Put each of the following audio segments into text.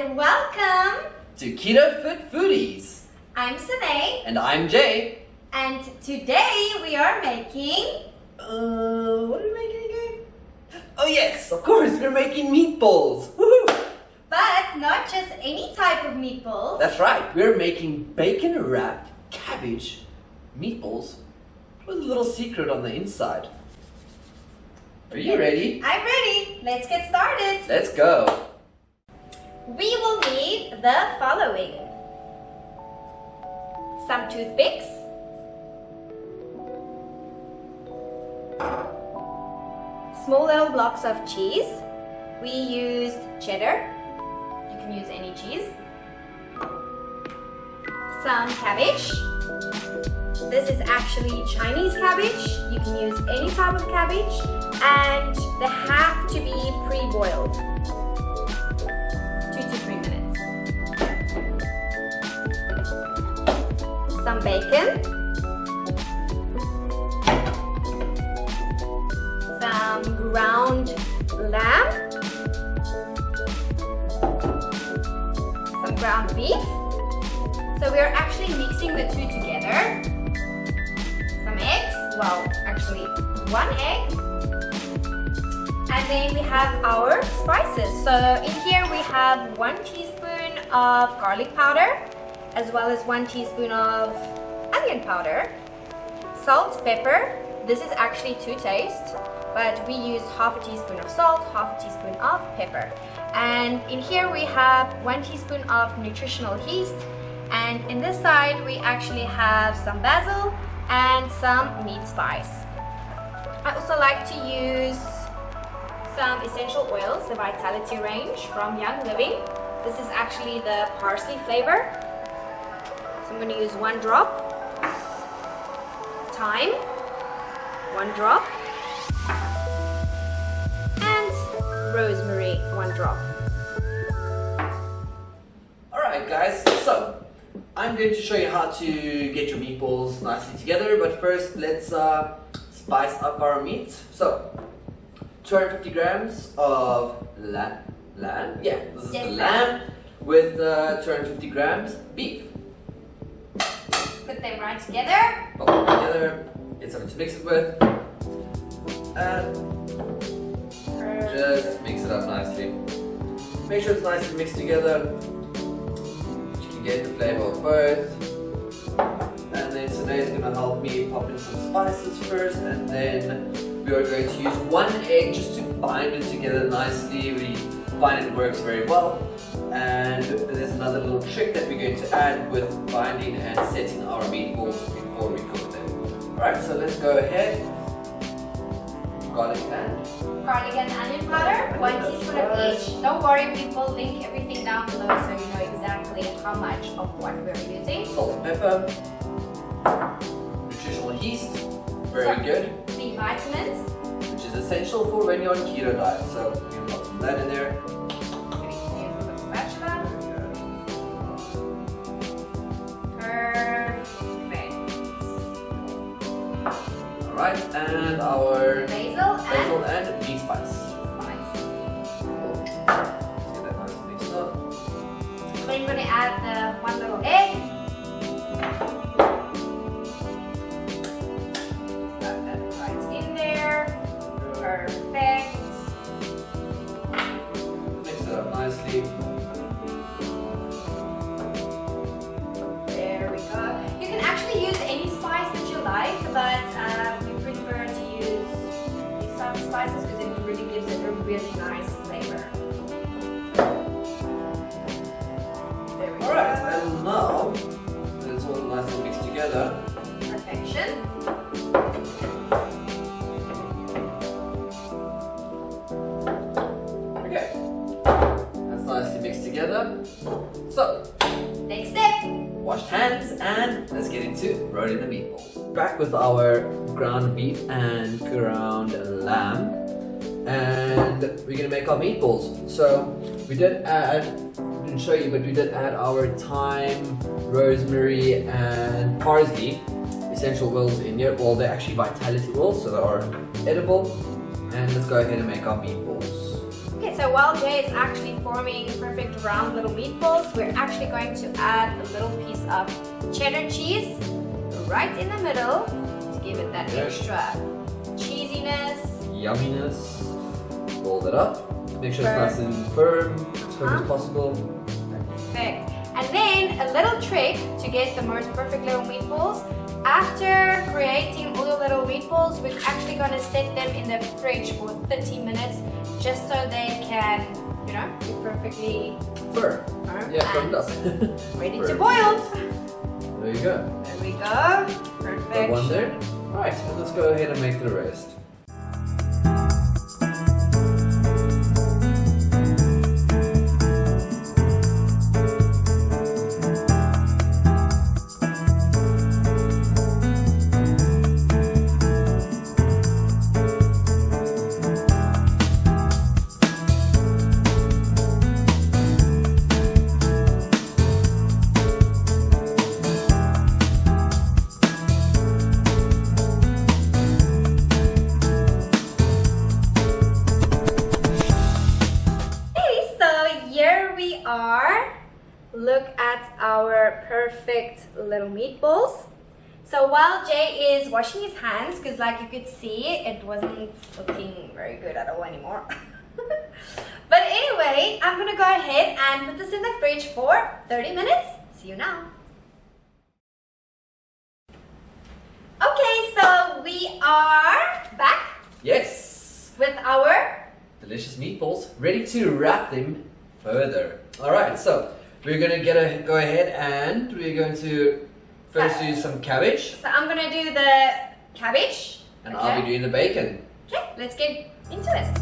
and welcome to Keto Fit Foodies. I'm Sine, And I'm Jay. and today we are making What are we making again? Oh yes, of course, we're making meatballs. Woohoo! but not just any type of meatballs. That's right, we're making bacon-wrapped cabbage meatballs with a little secret on the inside. Are you ready? I'm ready. Let's get started. Let's go. We will need the following: some toothpicks, small little blocks of cheese. We used cheddar. You can use any cheese. Some cabbage. This is actually Chinese cabbage. You can use any type of cabbage, and they have to be pre-boiled. 2 to 3 minutes. Some bacon. Some ground lamb. Some ground beef. So we are actually mixing the two together. Some eggs. Well, actually 1 egg. And then we have our spices. So in here we have 1 teaspoon of garlic powder, as well as 1 teaspoon of onion powder, salt, pepper. This is actually to taste, but we use half a teaspoon of salt, half a teaspoon of pepper. And in here we have 1 teaspoon of nutritional yeast. And in this side we actually have some basil and some meat spice. I also like to use some essential oils, the Vitality range from Young Living. This is actually the parsley flavor. So I'm going to use 1 drop. Thyme, 1 drop. And rosemary, 1 drop. Alright guys, so I'm going to show you how to get your meatballs nicely together, but first let's spice up our meat. So 250 grams of lamb. Yeah, this is the lamb with 250 grams beef. Put them right together. Put them together, get something to mix it with, and just mix it up nicely. Make sure it's nicely mixed together. You can get the flavor of both. And then Sine is going to help me pop in some spices first, and then we are going to use 1 egg just to bind it together nicely. We find it works very well. And there's another little trick that we're going to add with binding and setting our meatballs before we cook them. Alright, so let's go ahead. Garlic and Onion powder, 1 teaspoon of each. Don't worry, we will link everything down below so you know exactly how much of what we're using. salt and pepper, nutritional yeast, very good, B vitamins. which is essential for when you're on keto diet. So we're going to put some of that in there. We can use with a spatula. Perfect. Alright, and our Basil and meat spice. spice. Let's get that nice and mixed up. Then you're going to add the 1 little egg. Slap that right in there. Perfect. Mix it up nicely. There we go. You can actually use any spice that you like, but we prefer to use some spices because it really gives it a really nice flavor. There we go. Alright, and now that it's all nice and mixed together, Perfection. okay, that's nicely mixed together. So, Next step. washed hands, and let's get into roasting the meatballs. Back with our ground beef and ground lamb, and we're gonna make our meatballs. So we did add, I didn't show you, but we did add our thyme, rosemary, and parsley essential oils in here. Well, they're actually vitality oils, so they are edible. And let's go ahead and make our meatballs. Okay, Okay, so while Jay is actually forming perfect round little meatballs, we're actually going to add a little piece of cheddar cheese right in the middle to give it that extra cheesiness. Yumminess. Roll it up. Make sure it's nice and firm as possible. Perfect. And then a little trick to get the most perfect little meatballs. After creating all your little meatballs, we're actually going to set them in the fridge for 30 minutes just so they can, you know, be perfectly firm. Firmed up. Ready to boil. There you go. There we go. Perfect. Got one there. Alright, so let's go ahead and make the rest. Look at our perfect little meatballs. So while Jay is washing his hands, because like you could see, it wasn't looking very good at all anymore. But anyway, I'm gonna go ahead and put this in the fridge for 30 minutes. See you now. Okay, so we are back. Yes. With our delicious meatballs, ready to wrap them further. Alright, so we're gonna go ahead and we're going to first do some cabbage. So I'm gonna do the cabbage. And I'll be doing the bacon. Okay, let's get into it.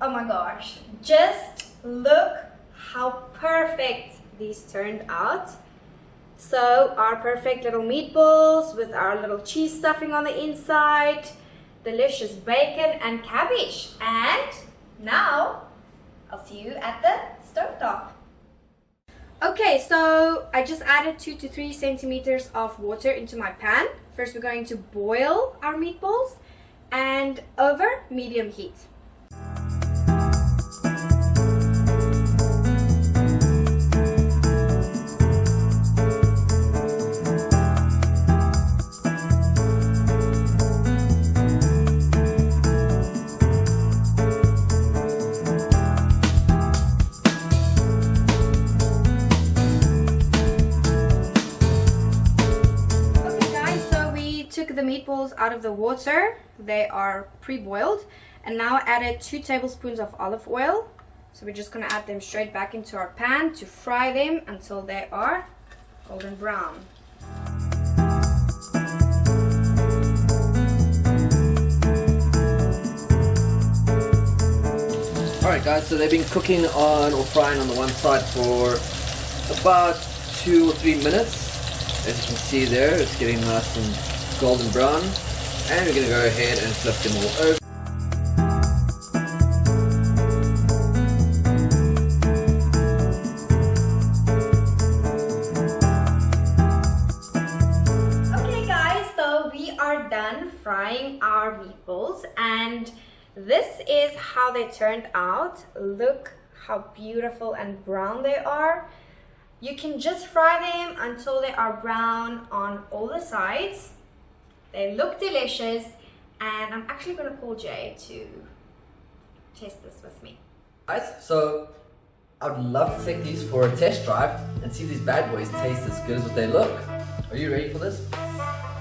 Oh my gosh, just look how perfect these turned out. So our perfect little meatballs with our little cheese stuffing on the inside, delicious bacon and cabbage. And now I'll see you at the stovetop. Okay, so I just added 2 to 3 centimeters of water into my pan. First we're going to boil our meatballs and over medium heat. The meatballs out of the water, they are pre-boiled, and now added 2 tablespoons of olive oil. So we're just going to add them straight back into our pan to fry them until they are golden brown. Alright guys, so they've been cooking on or frying on the one side for about 2 or 3 minutes. As you can see there, it's getting nice and golden brown, and we're going to go ahead and flip them all over. Okay guys, so we are done frying our meatballs, and this is how they turned out. Look how beautiful and brown they are. You can just fry them until they are brown on all the sides. They look delicious, and I'm actually going to call Jay to test this with me. Right, so I would love to take these for a test drive and see if these bad boys taste as good as what they look. Are you ready for this?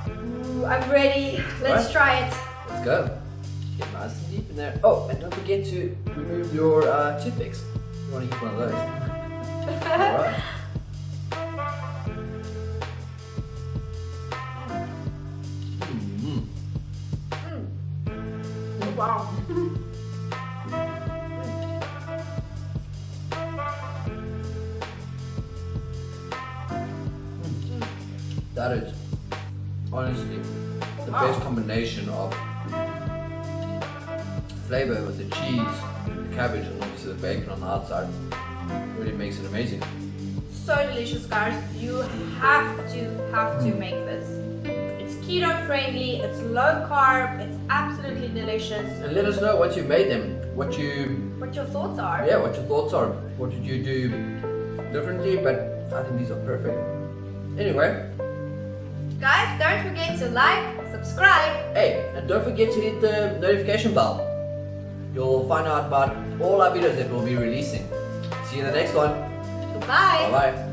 Ooh, I'm ready. Let's try it. Let's go. Get nice and deep in there. Oh, and don't forget to remove your toothpicks. You want to use one of those. Alright. Wow. That is honestly the best combination of flavor with the cheese, the cabbage, and obviously the bacon on the outside. Really makes it amazing. So delicious, guys. You have to make this. It's keto friendly, it's low carb, it's absolutely delicious. And let us know once you've made them, what your thoughts are. Yeah, what your thoughts are. What did you do differently? But I think these are perfect. Anyway, guys, don't forget to like, subscribe. hey, and don't forget to hit the notification bell. You'll find out about all our videos that we'll be releasing. See you in the next one. Goodbye. Bye bye.